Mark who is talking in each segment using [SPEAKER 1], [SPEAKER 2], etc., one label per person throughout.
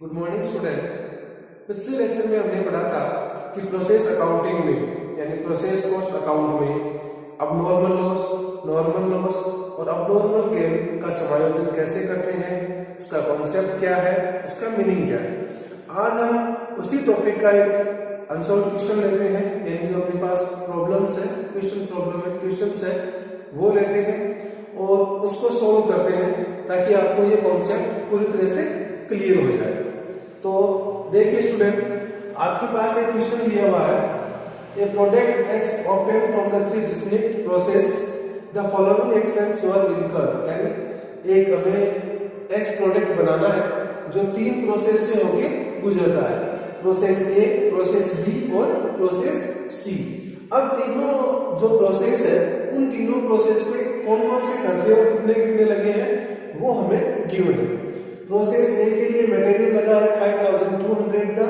[SPEAKER 1] Good morning student. पिछले lecture में हमने पढ़ा था कि प्रोसेस अकाउंटिंग में यानी प्रोसेस कॉस्ट अकाउंट में अब नॉर्मल लॉस और अब गेन का समायोजन कैसे करते हैं, उसका कॉन्सेप्ट क्या है, उसका मीनिंग क्या है। आज हम उसी टॉपिक का एक अनसॉल्व क्वेश्चन लेते हैं, यानी जो अपने पास प्रॉब्लम्स है, क्वेश्चंस है वो लेते हैं और उसको सॉल्व करते हैं ताकि आपको ये कॉन्सेप्ट पूरी तरह से क्लियर हो जाए। तो देखिए स्टूडेंट, आपके पास एक क्वेश्चन दिया हुआ है, a product X obtain from the three distinct process the following expense were incurred. यानी एक हमें एक्स प्रोडक्ट बनाना है जो तीन प्रोसेस से होके गुजरता है, प्रोसेस ए, प्रोसेस बी और प्रोसेस सी। अब तीनों जो प्रोसेस है उन तीनों प्रोसेस में कौन कौन से खर्चे और कितने कितने लगे हैं वो हमें गिवन है। प्रोसेस ए के लिए मटेरियल लगा है 5200 का,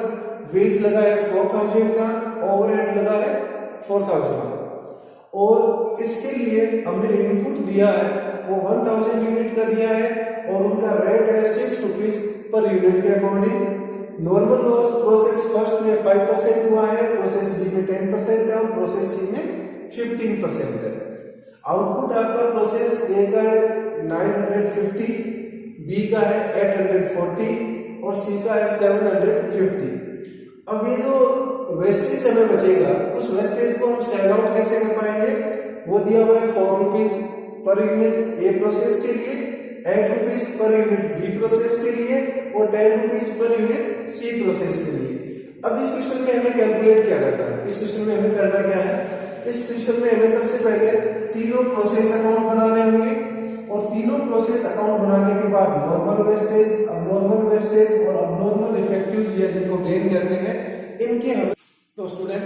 [SPEAKER 1] वेज लगा है 4000 का, ओवरहेड लगा है 4000 और इसके लिए हमने इनपुट दिया है वो 1000 यूनिट का दिया है और उनका रेट है 6 रुपीज पर यूनिट के according. Normal loss process first में 5% हुआ है, प्रोसेस बी में 10% है और प्रोसेस सी में 15% है। आउटपुट आपका प्रोसेस ए का है 950, बी का है 840 और सी का है 750। अब ये जो वेस्टेज हमें बचेगा उस वेस्टेज को हम सेल आउट कैसे कर पाएंगे, वो दिया हुआ है 4 rupees per unit a process के लिए, 8 rupees per unit be process के लिए और 10 rupees per unit C process के लिए। अब इस क्वेश्चन में हमें कैलकुलेट क्या करना है, इस क्वेश्चन में हमें करना क्या है, इस क्वेश्चन में हमें सबसे पहले तीनों प्रोसेस अकाउंट बनाने होंगे और तीनों प्रोसेस अकाउंट बनाने के बाद नॉर्मल वेस्टेज, अबनॉर्मल वेस्टेज और अबनॉर्मल इफेक्टिव्स या जिनको गेन कहते हैं इनके हम। तो स्टूडेंट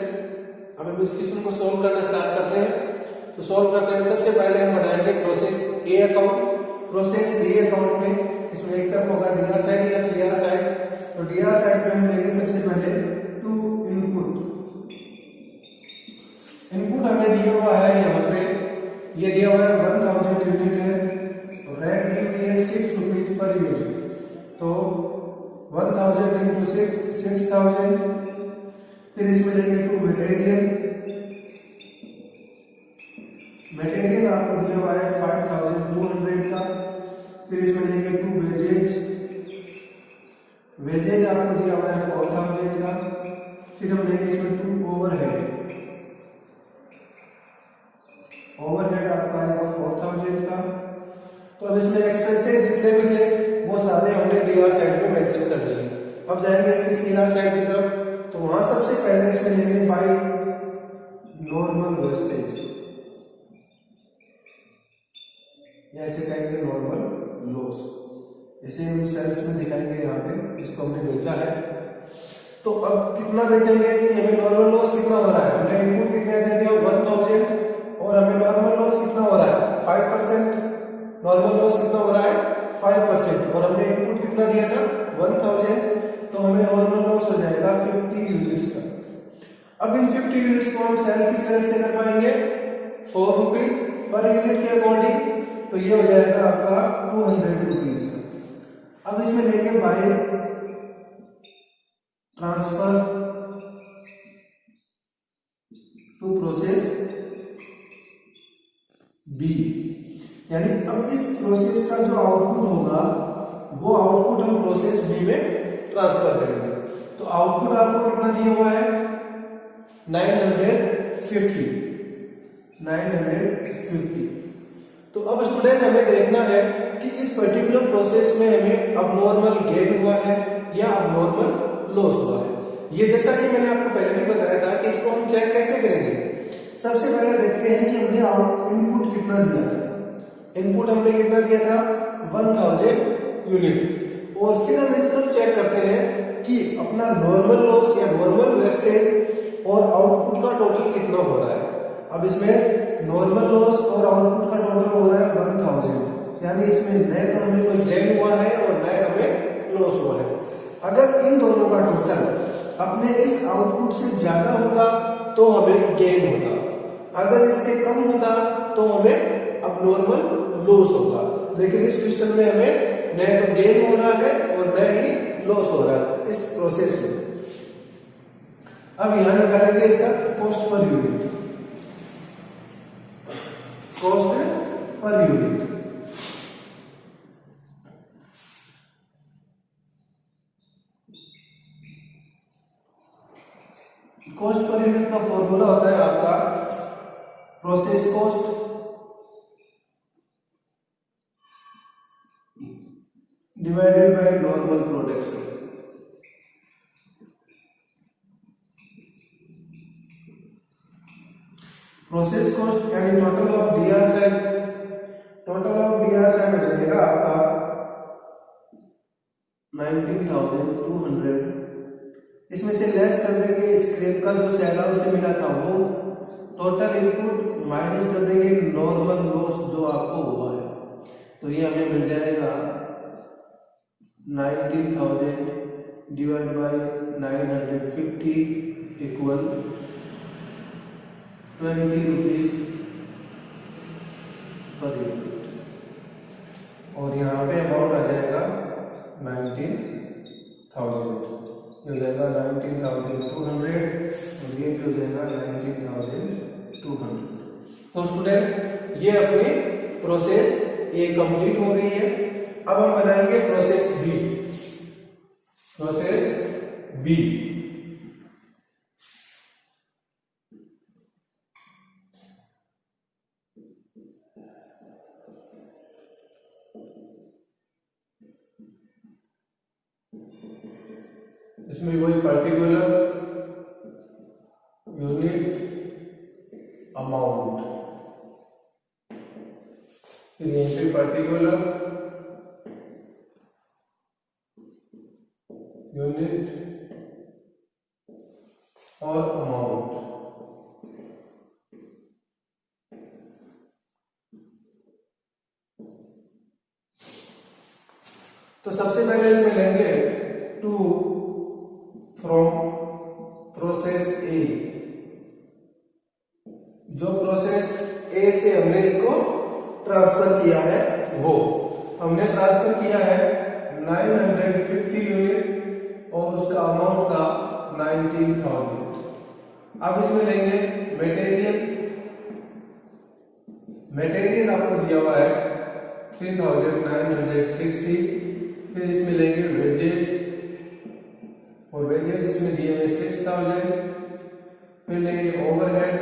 [SPEAKER 1] अब हम इस क्वेश्चन को सॉल्व करना स्टार्ट करते हैं। तो सॉल्व करते हैं, सबसे पहले हम बनाएंगे प्रोसेस ए अकाउंट। प्रोसेस ए अकाउंट में इसमें एक तरफ होगा डीआर साइड या सीआर साइड। तो डीआर साइड पे हम लेंगे सबसे पहले टू इनपुट। इनपुट हमें दिया हुआ है यहाँ पे, ये दिया हुआ है 1000 यूनिट है और रेट दी हुई है 6 रुपीज पर यूनिट। तो 1000 इंटू 6000। फिर इसमें लेंगे टू मटेरियल आपको दिया हुआ है 5200 का। फिर इसमें लेंगे टू वेजेज आपको दिया हुआ है 4000 का। फिर हम लेंगे इसमें टू ओवरहेड आपका आएगा 4000 का। तो अब इसमें एक्सपेंसेस जितने भी थे वो सारे हमने डीआर साइड में मेंशन कर दिए। अब जाएंगे इसके सीआर साइड की तरफ, तो वहां सबसे पहले इसमें लेंगे बाय नॉर्मल वेस्टेज, या ऐसे कहेंगे नॉर्मल लॉस, इसे हम सेल्स में दिखाएंगे। यहाँ पे इसको हमने बेचा है, तो अब कितना बेचेंगे कि हमें नॉर्मल लॉस कितना हो रहा है, हमने इनपुट कितने दे दिया 1000 और हमें नॉर्मल लॉस कितना हो रहा है 5%। नॉर्मल लॉस कितना हो रहा है 5% और हमने इनपुट कितना दिया था 1000, तो हमें नॉर्मल लॉस हो जाएगा 50 यूनिट्स का। अब इन 50 यूनिट्स को हम सेल किस रेट से कर पाएंगे 4 रुपीज पर यूनिट के अकॉर्डिंग, तो ये हो जाएगा आपका 200 रुपीज का। अब इसमें लेंगे by transfer to process B, यानी अब इस प्रोसेस का जो आउटपुट होगा वो आउटपुट हम प्रोसेस बी में ट्रांसफर करेंगे। तो आउटपुट आपको कितना दिया हुआ है 950। तो अब स्टूडेंट हमें देखना है कि इस पर्टिकुलर प्रोसेस में हमें अबनॉर्मल गेन हुआ है या अबनॉर्मल लॉस हुआ है। ये जैसा कि मैंने आपको पहले भी बताया था कि इसको हम चेक कैसे करेंगे। सबसे पहले देखते हैं कि हमने इनपुट कितना दिया था। इनपुट हमने कितना दिया था 1000 यूनिट और फिर हम इस तरफ चेक करते हैं कि अपना नॉर्मल लॉस या नॉर्मल वेस्टेज और आउटपुट का टोटल कितना हो रहा है। अब इसमें नॉर्मल लॉस और आउटपुट का टोटल हो रहा है 1000, यानी इसमें नए तो हमें कोई गेन हुआ है और नए हमें लॉस हुआ है। अगर इन दोनों का टोटल अपने इस आउटपुट से ज्यादा होता तो हमें गेन होता, अगर इससे कम होता तो हमें अबनॉर्मल लॉस होगा। लेकिन इस क्वेश्चन में हमें न तो गेन हो रहा है और न ही लॉस हो रहा है। इस प्रोसेस में। अब यहां निकालेंगे इसका cost per unit, cost per unit. Cost per unit का फॉर्मूला होता है आपका process cost divided by normal production. Process cost यानी total of DR side, total of DR side हो जाएगा आपका 19,200। इसमें से लेस कर देंगे स्क्रैप का जो सेल आउट से मिला था वो, टोटल इनपुट माइनस कर देंगे नॉर्मल लॉस जो आपको हुआ है, तो ये हमें मिल जाएगा 19,000 divide by 950 equal 20 rupees per unit. और यहाँ पे अमाउंट आ जाएगा 19,000, हो जाएगा 19,200 और ये भी हो जाएगा 19,200। तो स्टूडेंट ये अपनी प्रोसेस ए कंप्लीट हो गई है। अब हम बनाएंगे प्रोसेस बी। प्रोसेस बी इसमें वही पर्टिकुलर यूनिट अमाउंट, फिर यहीं पे पर्टिकुलर यूनिट और अमाउंट। तो सबसे पहले इसमें लेंगे टू फ्रॉम प्रोसेस ए। जो प्रोसेस ए से हमने इसको ट्रांसफर किया है वो हमने ट्रांसफर किया है 950 यूनिट और उसका अमाउंट था 19,000। अब इसमें लेंगे मटेरियल, मटेरियल आपको दिया हुआ है 3,960। फिर इसमें लेंगे वेजेज, और वेजेज इसमें दिए हुए 6,000। फिर लेंगे ओवरहेड,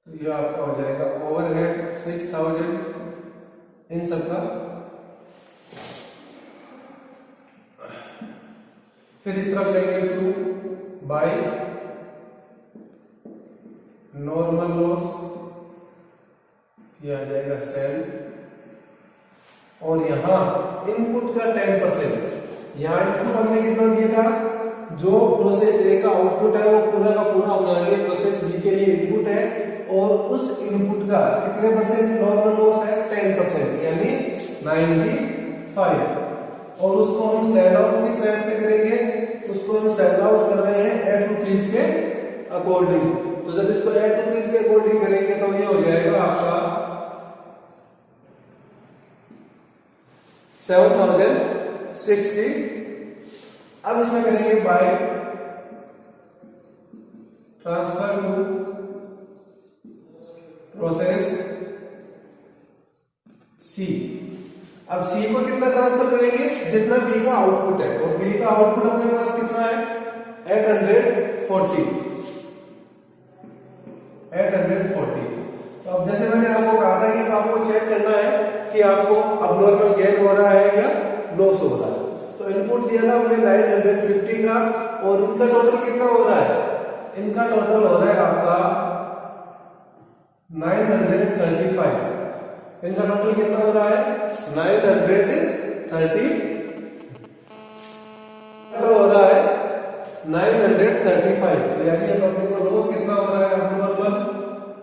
[SPEAKER 1] तो ये आपका हो जाएगा ओवरहेड 6,000 इन सबका। फिर इस तरफ लेंगे टू बाय नॉर्मल लॉस, ये आ जाएगा सेल। और यहां इनपुट का 10%, यहां इनपुट हमने कितना दिया था, जो प्रोसेस ए का आउटपुट है वो पूरा का पूरा अपना लिए प्रोसेस बी के लिए इनपुट है, और उस इनपुट का कितने परसेंट नॉर्मल लॉस है 10%, यानी 95। और उसको हम सेल आउट किस रेट से करेंगे, उसको हम सेल आउट कर रहे हैं 8 रुपीज के अकॉर्डिंग। तो जब इसको 8 रुपीज के अकॉर्डिंग करेंगे तो ये हो जाएगा आपका 7,060। अब इसमें करेंगे बाय ट्रांसफर टू प्रोसेस सी। अब सी को कितना ट्रांसफर करेंगे, जितना बी का आउटपुट है, और बी का आउटपुट अपने पास कितना है 840। तो अब जैसे मैंने आपको कहा था कि आपको चेक करना है कि आपको अबनॉर्मल गेन हो रहा है या लॉस हो रहा है। तो इनपुट दिया था हमने 950 का, और इनका टोटल कितना हो रहा है, इनका टोटल हो रहा है आपका 935। इनका टोटल कितना हो रहा है 930 हो रहा है 935। तो यानी अब अपने को लॉस कितना हो रहा है अबनॉर्मल,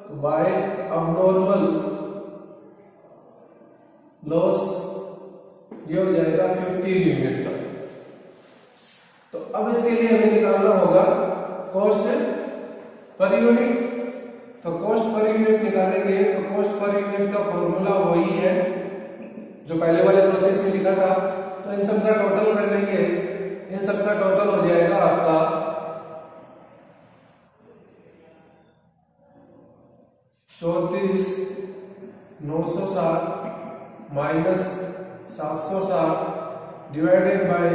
[SPEAKER 1] तो बाय अबनॉर्मल लॉस ये हो जाएगा 15 यूनिट का। तो अब इसके लिए हमें निकालना होगा कॉस्ट पर यूनिट। तो कॉस्ट पर यूनिट निकालेंगे तो कॉस्ट पर यूनिट का फॉर्मूला वही है जो पहले वाले प्रोसेस में लिखा था। तो इन सब का टोटल कर लेंगे सबका टोटल हो जाएगा आपका 34,960 माइनस 760 डिवाइडेड बाय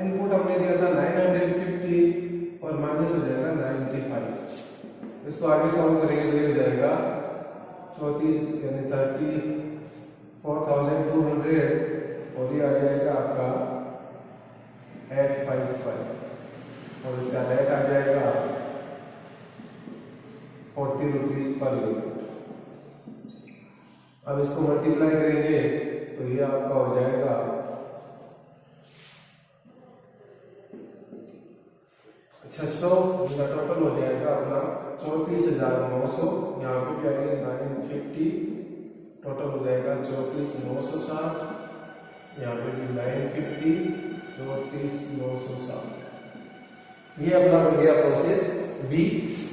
[SPEAKER 1] इनपुट हमने दिया था 950 और माइनस हो जाएगा 95। इसको आगे सॉल्व करेंगे तो ये हो जाएगा 34 यानी 34,200 और ये आ जाएगा आपका 855 और इसका रेट आ जाएगा 40 रुपीज पर यूनिट। अब इसको मल्टीप्लाई करेंगे तो ये आपका हो जाएगा 600, इसका टोटल हो जाएगा अपना 34,900। यहाँ पे क्या है 950, टोटल हो जाएगा 34,960, यहाँ पे भी 950, 34,960। ये अपना बन गया प्रोसेस बी।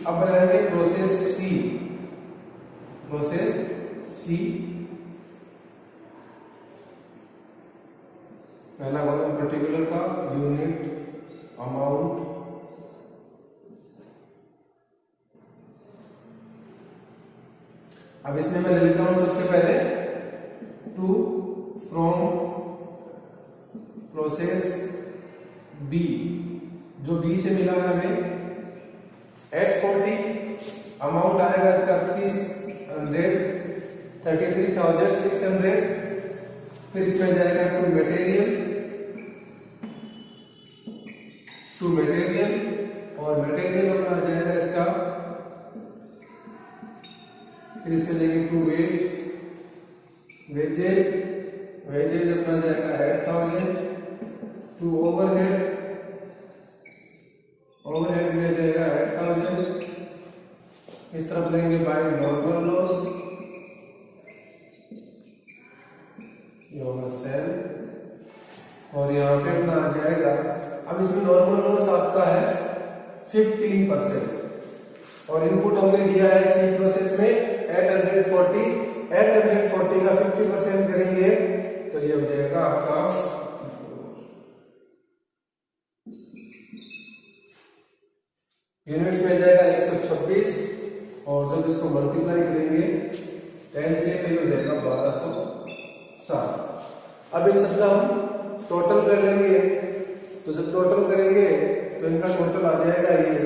[SPEAKER 1] अब बनाएंगे प्रोसेस सी। प्रोसेस सी पहला कॉलम पर्टिकुलर का यूनिट अमाउंट अब इसमें मैं ले लेता हूं सबसे पहले टू फ्रॉम प्रोसेस बी। जो बी से मिला है हमें 840, अमाउंट आएगा इसका 33,600। फिर इसमें जाएगा टू मटेरियल और मटेरियल अपना जाएगा इसका, फिर इसमें देंगे टू वेजेस अपना जाएगा 8,000। टू ओवरहेड में जाएगा 8,000। इस तरफ लेंगे बाय नॉर्मल लॉस, ये होगा सेल, और यहाँ पे अपना आ जाएगा। अब इसमें नॉर्मल लॉस आपका है 15% और इनपुट हमने दिया है सी प्रोसेस में 840 का 50% करेंगे तो ये हो जाएगा आपका यूनिट्स में जाएगा 126 और जब इसको मल्टीप्लाई करेंगे 10 से तो हो जाएगा 1260। अब इन सबका हम टोटल कर लेंगे, तो जब टोटल करेंगे तो इनका टोटल आ जाएगा ये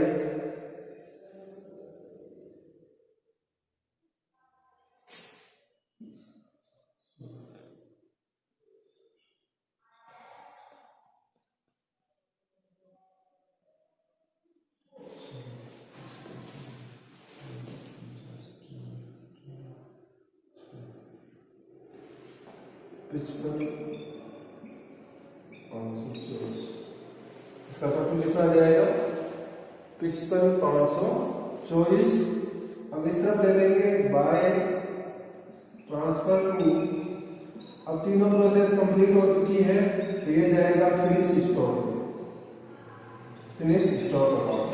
[SPEAKER 1] इसका टोटल कितना आ जाएगा 55,524। अब इस तरफ ले लेंगे बाय ट्रांसफर टू। अब तीनों प्रोसेस कंप्लीट हो चुकी है तो ये जाएगा फिनिश स्टॉक अकाउंट।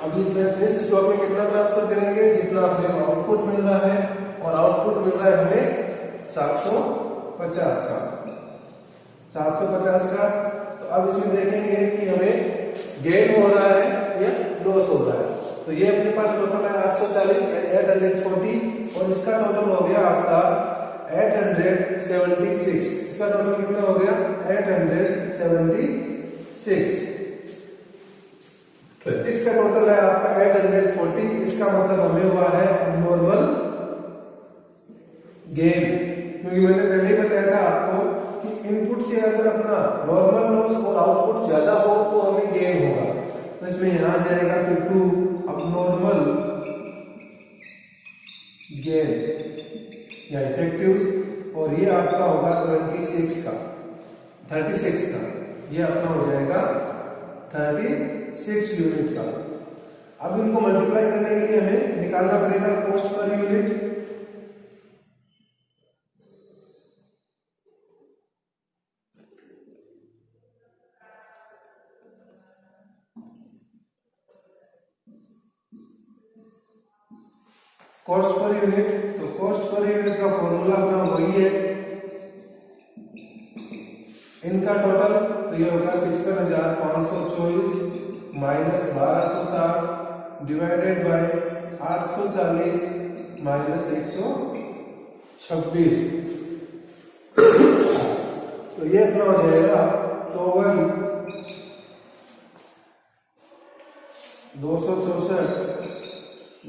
[SPEAKER 1] अब ये फिनिश स्टॉक में कितना ट्रांसफर करेंगे, जितना हमें आउटपुट मिल रहा है, और आउटपुट मिल रहा है हमें 750 का। तो अब इसमें देखेंगे कि हमें गेन हो रहा है या लॉस हो रहा है। तो ये अपने पास टोटल है 840 840 और इसका टोटल हो गया आपका 876। इसका टोटल कितना हो गया 876। इसका टोटल है आपका 840। इसका मतलब हमें हुआ है नॉर्मल गेन, क्योंकि मैंने पहले ही बताया था आपको कि इनपुट से अगर अपना नॉर्मल लॉस और आउटपुट ज्यादा हो तो हमें गेन होगा। तो इसमें यहां जाएगा फिर टू अब नॉर्मल गेन या इफेक्टिव, और ये आपका होगा 36 का ये अपना हो जाएगा 36 यूनिट का। अब इनको मल्टीप्लाई करने के लिए हमें निकालना पड़ेगा cost per unit. Cost per unit, तो कॉस्ट पर यूनिट का फॉर्मूला अपना वही है इनका टोटल तो ये होगा 55,524 माइनस 1260 डिवाइडेड बाय 840 माइनस 126। तो ये अपना हो जाएगा 54,264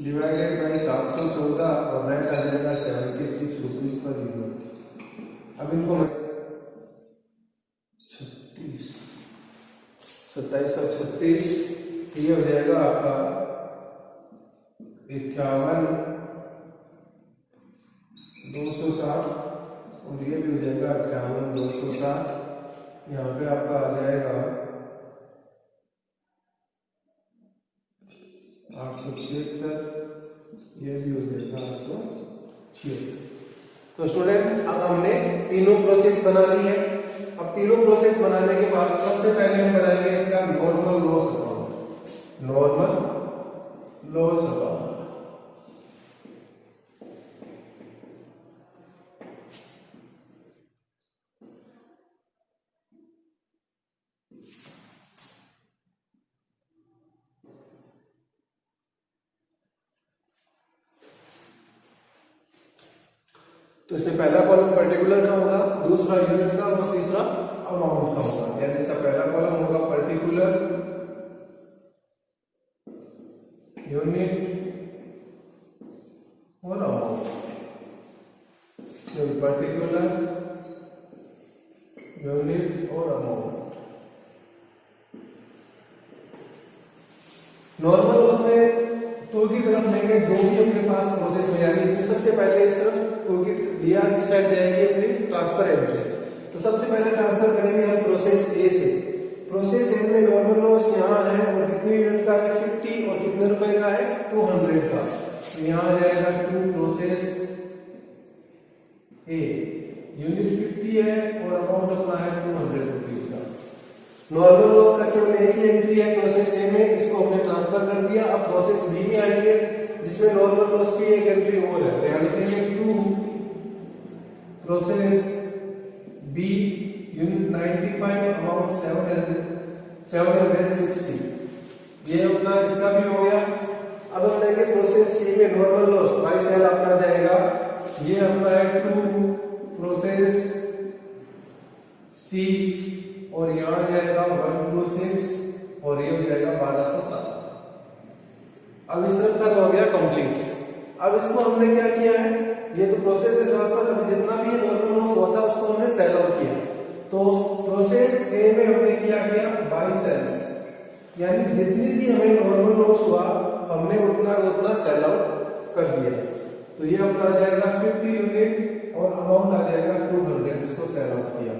[SPEAKER 1] डिवाइडेड बाई 714 और नेट आ जाएगा 76 रुपीज पर यूनिट। अब इनको 36 2736 ये हो जाएगा आपका 51,260 और ये भी हो जाएगा 51,260। यहाँ पे आपका आ जाएगा 876, ये भी हो जाएगा 876। तो स्टूडेंट अब हमने तीनों प्रोसेस बना ली है। अब तीनों प्रोसेस बनाने के बाद सबसे पहले हम बनाएंगे इसका normal loss account. Normal loss account तो इसमें पहला कॉलम पर्टिकुलर का होगा, दूसरा यूनिट का और तीसरा अमाउंट का होगा। यानी इसका पहला कॉलम होगा पर्टिकुलर यूनिट और अमाउंट। पर्टिकुलर यूनिट और अमाउंट। नॉर्मल उसमें टू की तरफ लेंगे जो भी अपने पास प्रोसेस में, यानी इसमें सबसे पहले इस तरफ टू की डीआर की साइड जाएगी अपनी ट्रांसफर एंट्री। तो सबसे पहले ट्रांसफर करेंगे हम प्रोसेस ए से। प्रोसेस ए में नॉर्मल लॉस यहाँ है और कितने यूनिट का है 50 और कितने रुपए का है 200 का। तो यहाँ आ जाएगा टू प्रोसेस ए, यूनिट 50 है और अमाउंट अपना है 200 रुपीज का। नॉर्मल लॉस का केवल एक ही एंट्री है प्रोसेस ए में, इसको हमने ट्रांसफर कर दिया। अब प्रोसेस बी में आएंगे जिसमें नॉर्मल लॉस की एक एंट्री और है, यानी कि to process B unit 95 amount 760। ये अपना इसका भी हो गया। अब हम लेंगे प्रोसेस सी में नॉर्मल लॉस बाई सेल अपना जाएगा, ये अपना है टू प्रोसेस सी और यहां जाएगा 126 और ये हो जाएगा 1207। अब इस तरफ का हो गया कंप्लीट। अब इसको हमने क्या किया है, ये तो प्रोसेस से ट्रांसफर, अभी जितना भी नॉर्मल लॉस हुआ था उसको हमने सेल आउट किया। तो प्रोसेस ए में हमने क्या किया बाई सेल्स, यानी जितनी भी हमें नॉर्मल लॉस हुआ हमने उतना सेल आउट कर दिया। तो ये अपना आ जाएगा 50 यूनिट और अमाउंट आ जाएगा 200, इसको सेल आउट किया।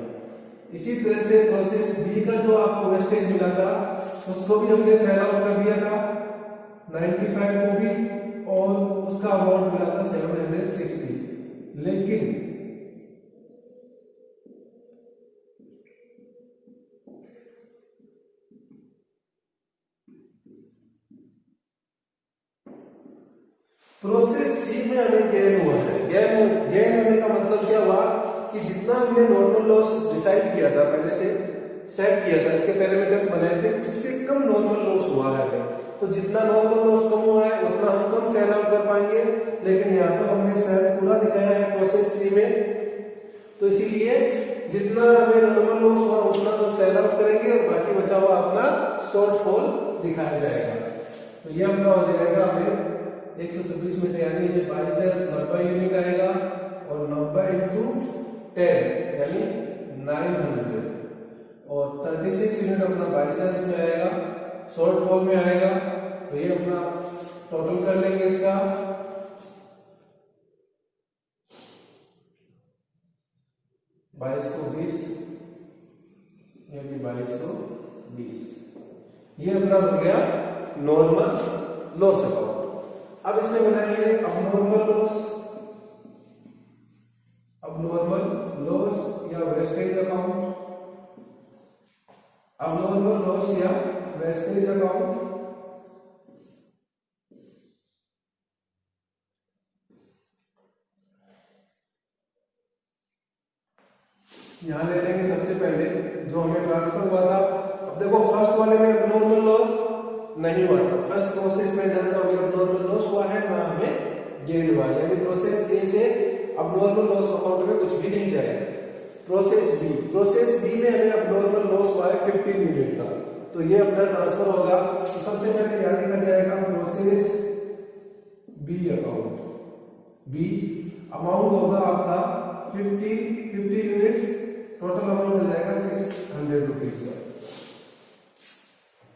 [SPEAKER 1] इसी तरह से प्रोसेस बी का जो आपको वेस्टेज मिला था उसको भी हमने सेल आउट कर दिया था 95 को भी, और उसका अमाउंट मिला था 760। लेकिन प्रोसेस सी में हमें गेन हुआ है। गेन होने का मतलब क्या हुआ कि जितना हमने नॉर्मल लॉस डिसाइड किया था, पहले से सेट किया था, इसके पैरामीटर्स बनाए थे, उससे कम नॉर्मल लॉस हुआ है। तो जितना नॉर्मल लॉस कम हुआ है उतना हम कम सेल आउट कर पाएंगे, लेकिन यहाँ तो हमने सेल पूरा दिखाया है प्रोसेस सी में। तो इसीलिए जितना हमें नॉर्मल लॉस हुआ उतना तो सेल आउट करेंगे और बाकी बचा हुआ अपना शॉर्टफॉल दिखाया जाएगा। तो ये अपना हो जाएगा हमें 126 में से, यानी इसे बाई सेल्स 90 यूनिट आएगा और 90 इंटू 10 यानी 900 और 36 यूनिट अपना बाई सेल्स में आएगा, शॉर्ट फॉल में आएगा। तो ये अपना टोटल कर लेंगे इसका 2220, ये भी 2220। ये अपना बन गया नॉर्मल लॉस अकाउंट। अब इसमें बनाएंगे अबनॉर्मल लॉस या वेस्टेज अकाउंट। अबनॉर्मल लॉस या वेस्टेज अकाउंट यहाँ ले लेंगे सबसे पहले जो हमें ट्रांसफर हुआ था। अब देखो फर्स्ट वाले में अबनॉर्मल लॉस नहीं हुआ था, फर्स्ट प्रोसेस में ना तो हमें अबनॉर्मल लॉस हुआ है ना हमें गेन हुआ है, यानी प्रोसेस ए से अबनॉर्मल लॉस अकाउंट में कुछ भी नहीं जाएगा। प्रोसेस बी में हमें अबनॉर्मल लॉस हुआ है 15 यूनिट का, तो ये अपना ट्रांसफर होगा। तो सबसे पहले क्या लिखा जाएगा, process B account, B amount होगा आपका 50 यूनिट्स, टोटल अमाउंट हो जाएगा 600 रुपीज का।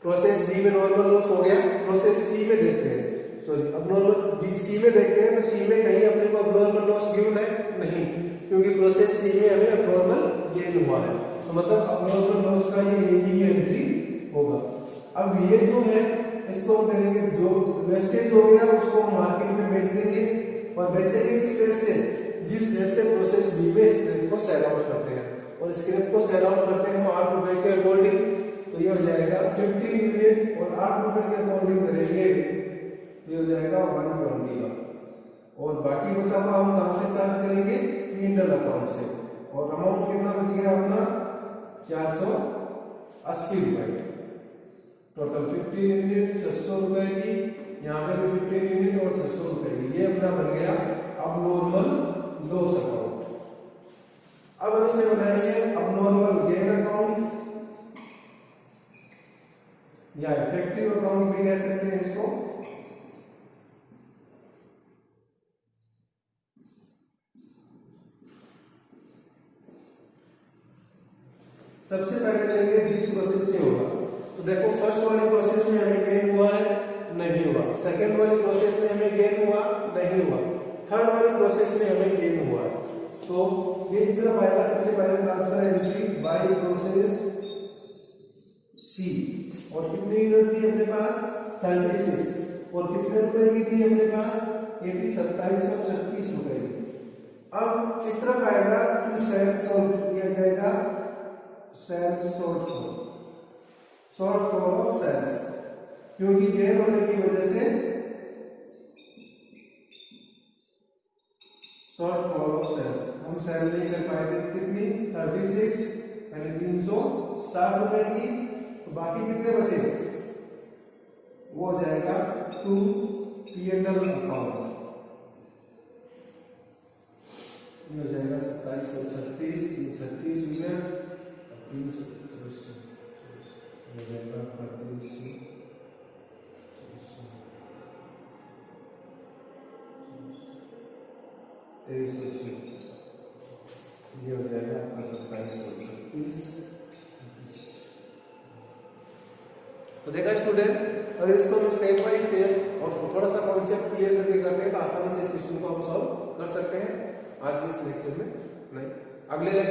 [SPEAKER 1] प्रोसेस बी में नॉर्मल लॉस हो गया। प्रोसेस सी में देखते हैं, सॉरी अबनॉर्मल बी सी में देखते हैं, तो सी में कहीं अपने को अबनॉर्मल लॉस गिवन है नहीं, क्योंकि प्रोसेस सी में हमें अबनॉर्मल गेन हुआ है, तो मतलब अबनॉर्मल लॉस का ये एंट्री होगा। अब ये जो है इसको हम करेंगे, जो वेस्टेज हो गया उसको मार्केट में बेच देंगे, और बेचेंगे किस रेट से, जिस रेट से प्रोसेस बी में स्क्रैप को सेल आउट करते हैं, और स्क्रैप को सेल आउट करते हैं हम 8 रुपए के अकॉर्डिंग, तो ये हो जाएगा 50 यूनिट, और 8 रुपए के अकॉर्डिंग करेंगे, ये हो जाएगा 120 का, और बाकी बचा हुआ हम कहां से चार्ज करेंगे, P&L अकाउंट से, और अमाउंट कितना बच गया अपना 480 रुपए, टोटल 50 यूनिट 600 रुपए की, यहाँ पे भी 50 यूनिट और 600 रुपए की, ये अपना बन गया अबनॉर्मल लॉस अकाउंट। अब हम इसमें बनाएंगे अबनॉर्मल गेन अकाउंट, या इफेक्टिव अकाउंट भी कह सकते हैं इसको। सबसे पहले देखेंगे जिस प्रोसेस से होगा, तो देखो फर्स्ट वाली प्रोसेस में हमें गेन हुआ है नहीं हुआ, सेकंड वाली प्रोसेस में हमें गेन हुआ नहीं हुआ, थर्ड वाली प्रोसेस में हमें गेन हुआ है, तो ये इस तरह आएगा। सबसे पहले ट्रांसफर एंट्री बाय प्रोसेस सी, और कितनी यूनिट थी अपने पास 36, और कितने रुपए की थी अपने पास, ये थी 2736 रुपए की। अब इस तरफ आएगा टू सेल सॉल्व किया जाएगा, sales shortfall of sales, क्योंकि गेन होने की वजह से शॉर्ट फॉल ऑफ सेल्स हम सेल नहीं कर पाए थे, कितनी 36 यानी 360 रुपए की, तो बाकी कितने बचे, वो हो जाएगा टू P&L अकाउंट, ये हो जाएगा 2736, 36 यूनिट, 300 हो जाएगा 2300, ये हो जाएगा आपका 2736। तो देखा स्टूडेंट, अगर इसको हम स्टेप बाय स्टेप और थोड़ा सा कॉन्सेप्ट क्लियर करके करते हैं तो आसानी से इस क्वेश्चन को हम सॉल्व कर सकते हैं। आज के इस लेक्चर में नहीं, अगले लेक्चर